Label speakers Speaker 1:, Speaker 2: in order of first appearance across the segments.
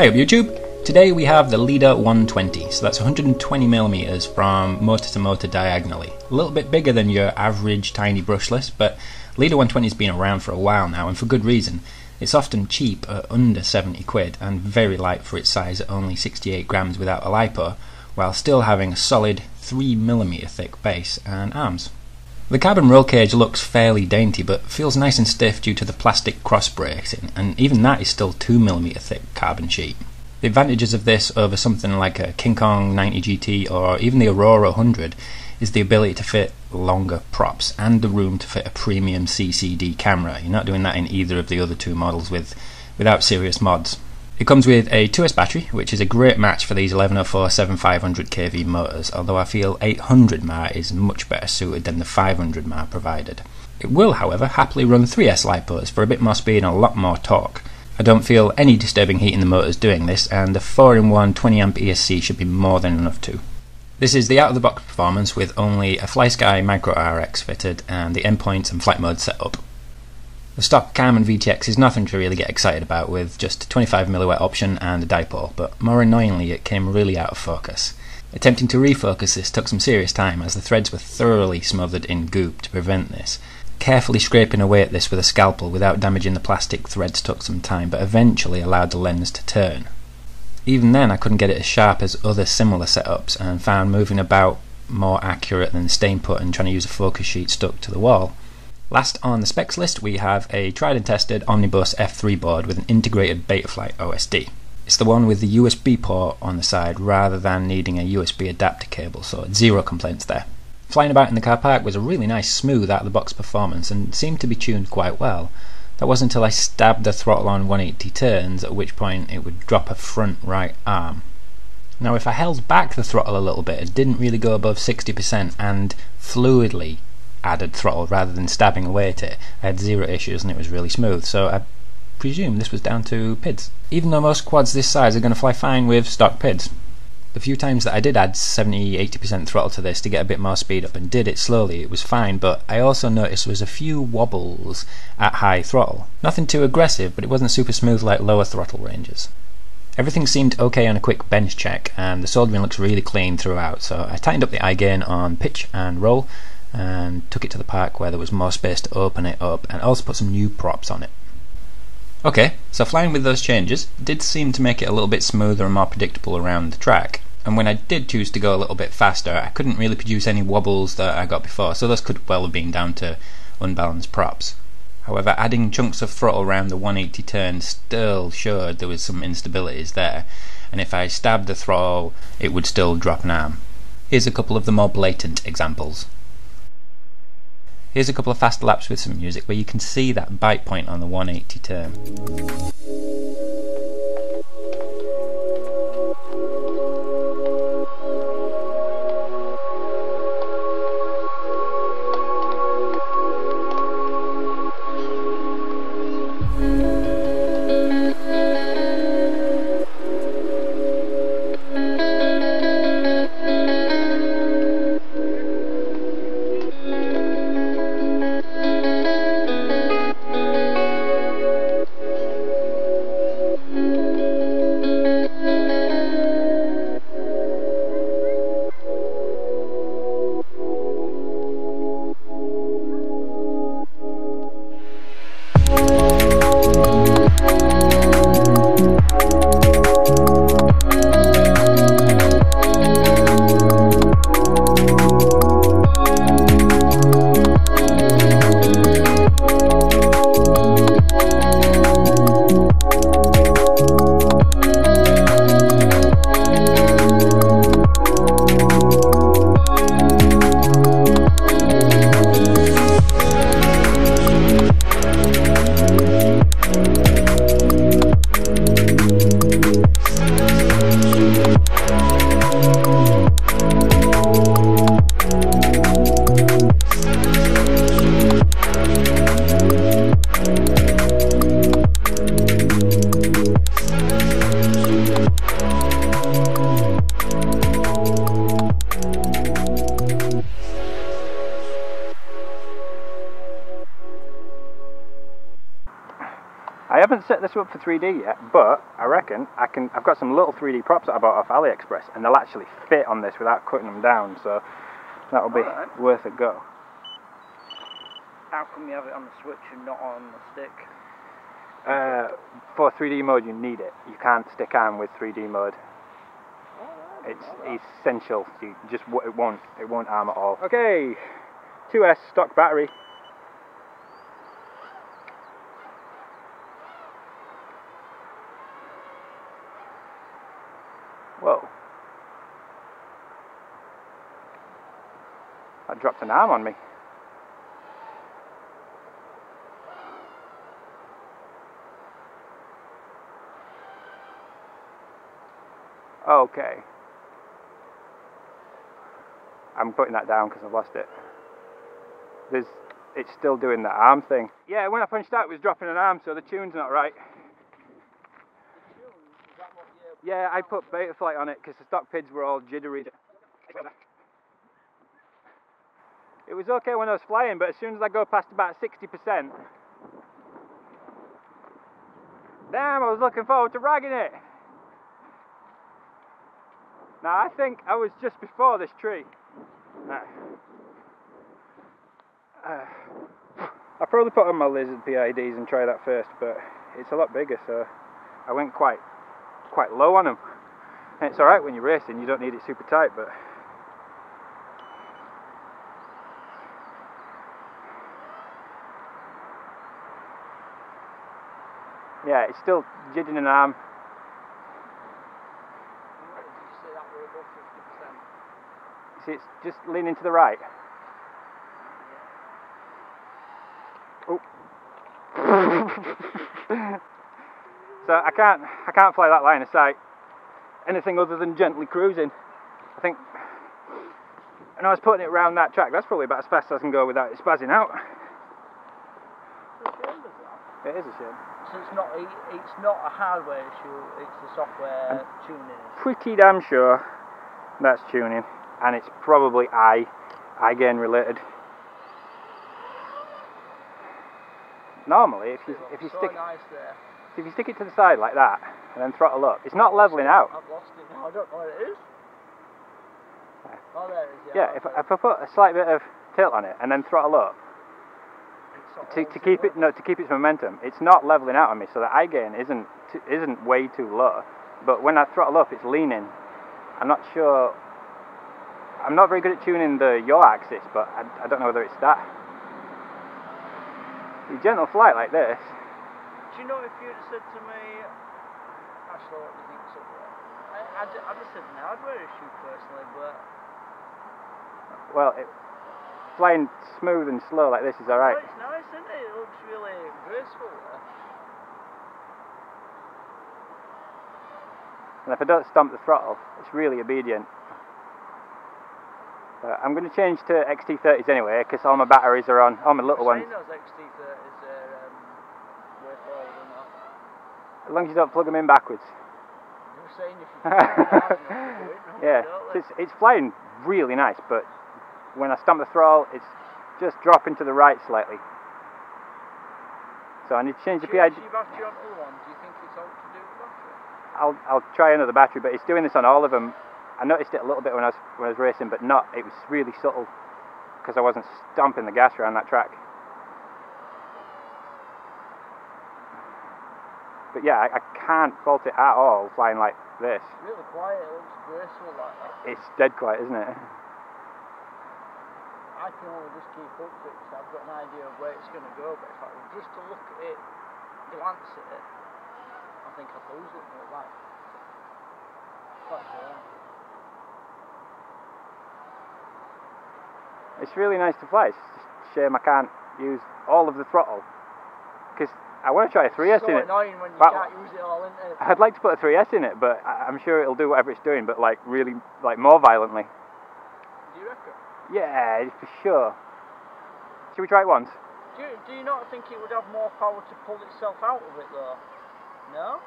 Speaker 1: Hey up YouTube! Today we have the Woulda 120, so that's 120mm from motor to motor diagonally. A little bit bigger than your average tiny brushless, but Woulda 120 has been around for a while now, and for good reason. It's often cheap at under 70 quid and very light for its size at only 68 grams without a lipo, while still having a solid 3mm thick base and arms. The carbon roll cage looks fairly dainty but feels nice and stiff due to the plastic cross bracing, and even that is still 2mm thick carbon sheet. The advantages of this over something like a King Kong 90 GT or even the Aurora 100 is the ability to fit longer props and the room to fit a premium CCD camera. You're not doing that in either of the other two models without serious mods. It comes with a 2S battery, which is a great match for these 1104 7500 kV motors, although I feel 800 mAh is much better suited than the 500 mAh provided. It will, however, happily run 3S lipos for a bit more speed and a lot more torque. I don't feel any disturbing heat in the motors doing this, and the 4-in-1 20A ESC should be more than enough too. This is the out-of-the-box performance with only a FlySky Micro RX fitted and the endpoints and flight mode set up. The stock cam and VTX is nothing to really get excited about, with just a 25mm option and a dipole, but more annoyingly it came really out of focus. Attempting to refocus this took some serious time, as the threads were thoroughly smothered in goop to prevent this. Carefully scraping away at this with a scalpel without damaging the plastic threads took some time, but eventually allowed the lens to turn. Even then I couldn't get it as sharp as other similar setups, and found moving about more accurate than staying put and trying to use a focus sheet stuck to the wall. Last on the specs list we have a tried and tested Omnibus F3 board with an integrated Betaflight OSD. It's the one with the USB port on the side rather than needing a USB adapter cable, so zero complaints there. Flying about in the car park was a really nice smooth out of the box performance and seemed to be tuned quite well. That wasn't until I stabbed the throttle on 180 turns, at which point it would drop a front right arm. Now if I held back the throttle a little bit, it didn't really go above 60% and fluidly added throttle rather than stabbing away at it. I had zero issues and it was really smooth, so I presume this was down to PIDs. Even though most quads this size are going to fly fine with stock PIDs. The few times that I did add 70-80% throttle to this to get a bit more speed up and did it slowly, it was fine, but I also noticed there was a few wobbles at high throttle. Nothing too aggressive, but it wasn't super smooth like lower throttle ranges. Everything seemed okay on a quick bench check, and the soldering looks really clean throughout, so I tightened up the eye gain on pitch and roll and took it to the park where there was more space to open it up, and also put some new props on it. Okay, so flying with those changes did seem to make it a little bit smoother and more predictable around the track, and when I did choose to go a little bit faster I couldn't really produce any wobbles that I got before, so those could well have been down to unbalanced props. However, adding chunks of throttle around the 180 turn still showed there was some instabilities there, and if I stabbed the throttle it would still drop an arm. Here's a couple of the more blatant examples. Here's a couple of fast laps with some music where you can see that bite point on the 180 turn. I haven't set this up for 3D yet, but I reckon I've got some little 3D props that I bought off AliExpress, and they'll actually fit on this without cutting them down, so that'll be worth a go.
Speaker 2: How come you have it on the switch and not on the stick?
Speaker 1: For 3D mode you need it. You can't stick arm with 3D mode. It's essential. You just it won't arm at all. Okay, 2S stock battery. Whoa. That dropped an arm on me. Okay. I'm putting that down because I've lost it. It's still doing the arm thing. Yeah, when I punched out it was dropping an arm, so the tune's not right. Yeah, I put Betaflight on it because the stock PIDs were all jittery. It was okay when I was flying, but as soon as I go past about 60%, damn, I was looking forward to ragging it. Now I think I was just before this tree. I'll probably put on my lizard PIDs and try that first, but it's a lot bigger, so I went quite low on them. And it's alright when you're racing, you don't need it super tight, but yeah, it's still jigging an arm. See, it's just leaning to the right. Oh. So I can't fly that line of sight anything other than gently cruising. I think, and I was putting it around that track. That's probably about as fast as I can go without it spazzing out. It is a shame.
Speaker 2: So it's not a hardware issue. It's the software tuning.
Speaker 1: Pretty damn sure that's tuning. And it's probably eye gain related. Normally, if you stick it to the side like that and then throttle up, it's not leveling out.
Speaker 2: I've lost it now. I don't know what it is. Oh, there it is.
Speaker 1: Yeah, if I put a slight bit of tilt on it and then throttle up to keep its momentum, it's not leveling out on me. So the eye gain isn't way too low. But when I throttle up, it's leaning. I'm not sure. I'm not very good at tuning the yaw axis, but I don't know whether it's that. You gentle flight like this.
Speaker 2: Do you know if you'd said to me, actually, what do you think so far? I'd have said an hardware issue personally, but
Speaker 1: well, flying smooth and slow like this is alright.
Speaker 2: Oh, it's nice, isn't it? It looks really graceful there.
Speaker 1: And if I don't stomp the throttle, it's really obedient. I'm going to change to XT30s anyway, because all my batteries are on, all my little ones.
Speaker 2: Those XT30s are way forward or not?
Speaker 1: As long as you don't plug them in backwards.
Speaker 2: You were saying if you can
Speaker 1: yeah, it's flying really nice, but when I stomp the throttle, it's just dropping to the right slightly. So I need to change the PID.
Speaker 2: Battery on other one, do you think it's all to do with battery?
Speaker 1: I'll try another battery, but it's doing this on all of them. I noticed it a little bit when I was racing, but not. It was really subtle because I wasn't stomping the gas around that track. But yeah, I can't fault it at all flying like this.
Speaker 2: It's really quiet. It looks graceful like that.
Speaker 1: It's dead quiet, isn't it?
Speaker 2: I can only just keep up to it because I've got an idea of where it's going to go. But if I were just to look at it, glance at it, I think I'd lose it. Like, that's all.
Speaker 1: It's really nice to fly. It's just a shame I can't use all of the throttle because I want to try a 3S in it.
Speaker 2: It's so annoying when you can't use it all, isn't it?
Speaker 1: I'd like to put a 3S in it, but I'm sure it'll do whatever it's doing, but like really, like more violently.
Speaker 2: Do you reckon?
Speaker 1: Yeah, for sure. Should we try it once?
Speaker 2: Do you not think it would have more power to pull itself out of it though? No?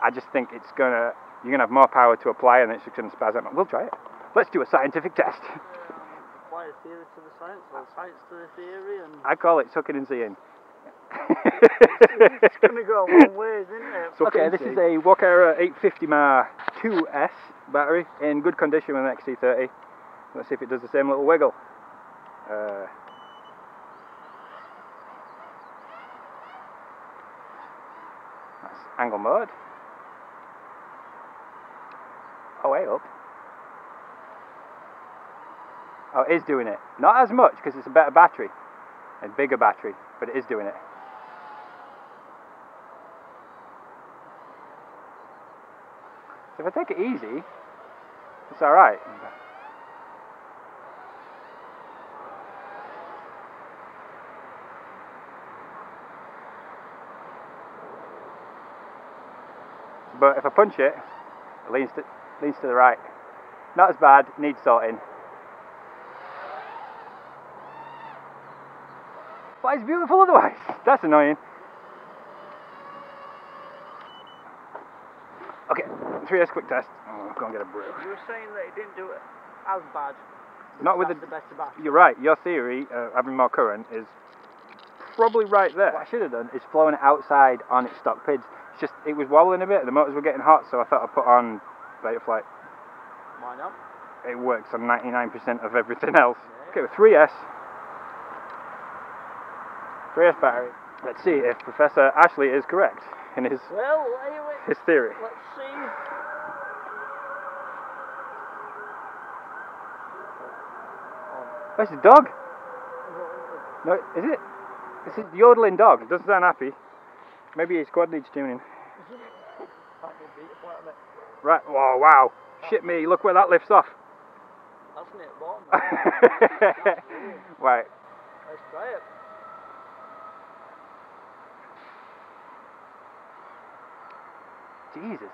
Speaker 1: I just think you're gonna have more power to apply and it's just gonna spaz out. We'll try it. Let's do a scientific test.
Speaker 2: Apply a theory to the science, or science to the theory, and
Speaker 1: I call it sucking and seeing.
Speaker 2: It's going to go a long ways, isn't it?
Speaker 3: So okay, this is a Woulda 850 mAh 2S battery in good condition with an XT30. Let's see if it does the same little wiggle. That's angle mode. Oh, way up. Oh, it is doing it. Not as much because it's a better battery, a bigger battery, but it is doing it. So if I take it easy, it's alright. But if I punch it, it leans to the right. Not as bad, needs sorting. Flies beautiful otherwise. That's annoying. Okay, 3S quick test. Oh, go and get a brew.
Speaker 2: You were saying that it didn't do it as bad.
Speaker 3: Not with
Speaker 2: the best of battery.
Speaker 3: You're right. Your theory, having more current, is probably right there. What I should have done is flown it outside on its stock PIDs. It's just it was wobbling a bit. The motors were getting hot, so I thought I'd put on Beta Flight.
Speaker 2: Why not?
Speaker 3: It works on 99% of everything else. Yeah. Okay, with 3S battery. Let's see if Professor Ashley is correct in his his theory.
Speaker 2: Let's see.
Speaker 3: Oh, it's a dog. No, is it? This is the yodeling dog. It doesn't sound happy. Maybe his quad needs tuning. Right. Oh, wow. Shit me. Look where that lifts off.
Speaker 2: That's near the bottom.
Speaker 3: Right.
Speaker 2: Let's try it.
Speaker 3: Jesus.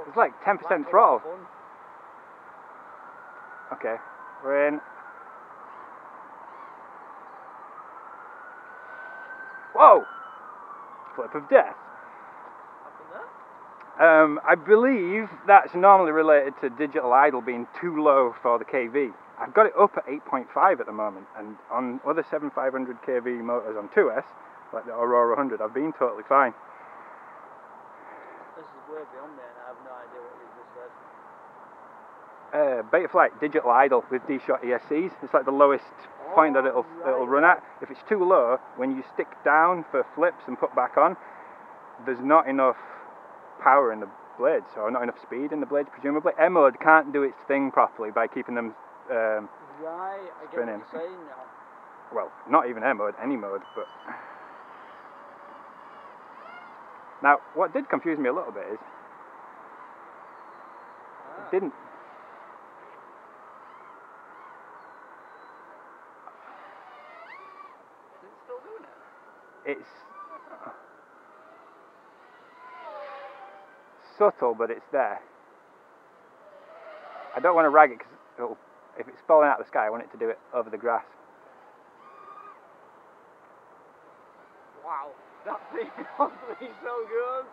Speaker 3: It's like 10% throttle. Okay. We're in. Whoa! Flip of death. I believe that's normally related to digital idle being too low for the KV. I've got it up at 8.5 at the moment, and on other 7500 KV motors on 2S, like the Aurora 100, I've been totally fine.
Speaker 2: This is way beyond me, and I have no idea what you just said.
Speaker 3: Beta Flight digital idle with D-Shot ESCs. It's like the lowest point that it'll run at. If it's too low, when you stick down for flips and put back on, there's not enough power in the blades, or not enough speed in the blades, presumably. M-mode can't do its thing properly by keeping them
Speaker 2: right, I get what you're saying now.
Speaker 3: Well, not even M-mode, any mode, but... Now, what did confuse me a little bit is... It didn't...
Speaker 2: Is it still doing it?
Speaker 3: It's... subtle, but it's there. I don't want to rag it because if it's falling out of the sky, I want it to do it over the grass.
Speaker 2: Wow, that thing must be so good.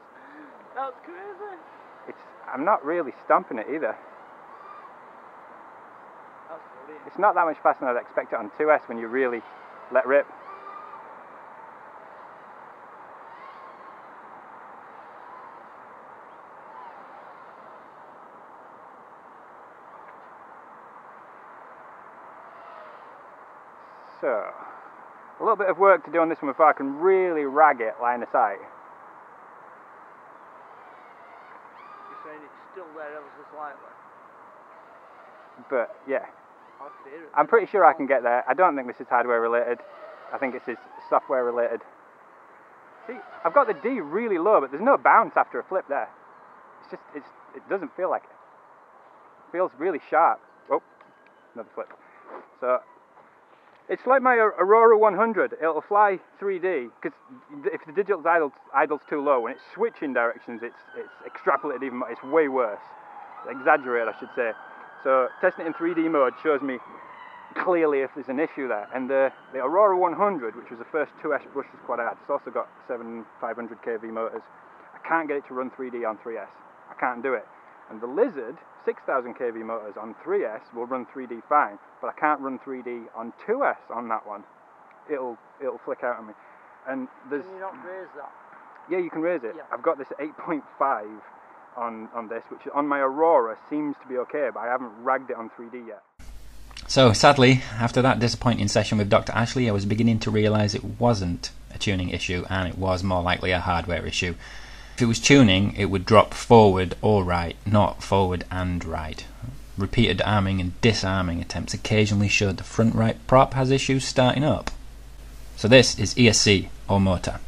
Speaker 2: That's crazy.
Speaker 3: I'm not really stomping it either.
Speaker 2: That's brilliant.
Speaker 3: It's not that much faster than I'd expect it on 2S when you really let rip. So, a little bit of work to do on this one before I can really rag it line of sight.
Speaker 2: You're saying it's still there ever so slightly?
Speaker 3: But, yeah. I'm pretty sure I can get there. I don't think this is hardware related. I think this is software related. See, I've got the D really low, but there's no bounce after a flip there. It's just, it doesn't feel like it. It feels really sharp. Oh, another flip. So, it's like my Aurora 100. It'll fly 3D because if the digital idle's too low, when it's switching directions, it's extrapolated even more. It's way worse. Exaggerated, I should say. So testing it in 3D mode shows me clearly if there's an issue there. And the Aurora 100, which was the first 2S brushless quad I had, it's also got 7500 kV motors. I can't get it to run 3D on 3S. I can't do it. And the Lizard 6000 kV motors on 3S will run 3D fine, but I can't run 3D on 2S on that one. it'll flick out on me. And there's...
Speaker 2: Can you not raise that?
Speaker 3: Yeah, you can raise it.
Speaker 2: Yeah.
Speaker 3: I've got this at 8.5 on this, which on my Aurora seems to be okay, but I haven't ragged it on 3D yet.
Speaker 1: So sadly, after that disappointing session with Dr. Ashley, I was beginning to realise it wasn't a tuning issue, and it was more likely a hardware issue. If it was tuning, it would drop forward or right, not forward and right. Repeated arming and disarming attempts occasionally showed the front right prop has issues starting up. So this is ESC or motor.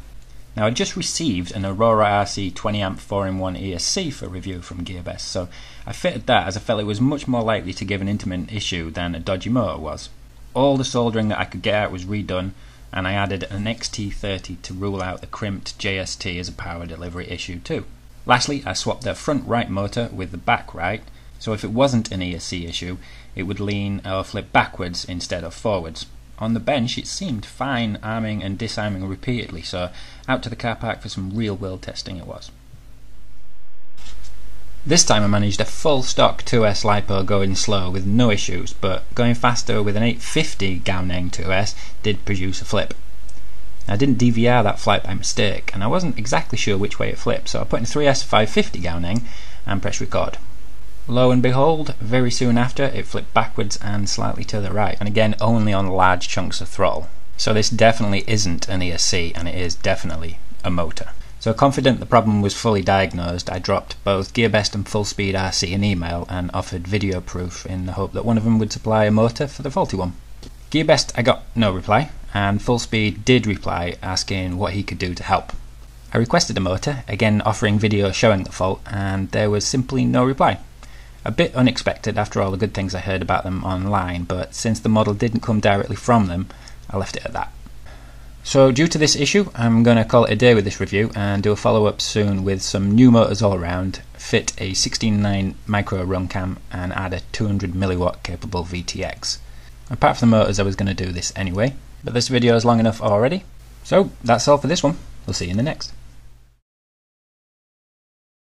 Speaker 1: Now I just received an Aurora RC 20A 4-in-1 ESC for review from GearBest, so I fitted that as I felt it was much more likely to give an intermittent issue than a dodgy motor was. All the soldering that I could get out was redone, and I added an XT30 to rule out the crimped JST as a power delivery issue too. Lastly, I swapped the front right motor with the back right, so if it wasn't an ESC issue, it would lean or flip backwards instead of forwards. On the bench it seemed fine arming and disarming repeatedly, so out to the car park for some real world testing it was. This time I managed a full stock 2S lipo going slow with no issues, but going faster with an 850 Gaoneng 2S did produce a flip. I didn't DVR that flight by mistake, and I wasn't exactly sure which way it flipped, so I put in 3S 550 Gaoneng and pressed record. Lo and behold, very soon after it flipped backwards and slightly to the right, and again only on large chunks of throttle. So this definitely isn't an ESC, and it is definitely a motor. So confident the problem was fully diagnosed, I dropped both GearBest and Full Speed RC an email and offered video proof in the hope that one of them would supply a motor for the faulty one. GearBest I got no reply, and Full Speed did reply asking what he could do to help. I requested a motor, again offering video showing the fault, and there was simply no reply. A bit unexpected after all the good things I heard about them online, but since the model didn't come directly from them, I left it at that. So due to this issue, I'm going to call it a day with this review and do a follow-up soon with some new motors all around, fit a 16.9 micro run cam and add a 200 milliwatt capable VTX. Apart from the motors, I was going to do this anyway, but this video is long enough already. So that's all for this one. We'll see you in the next.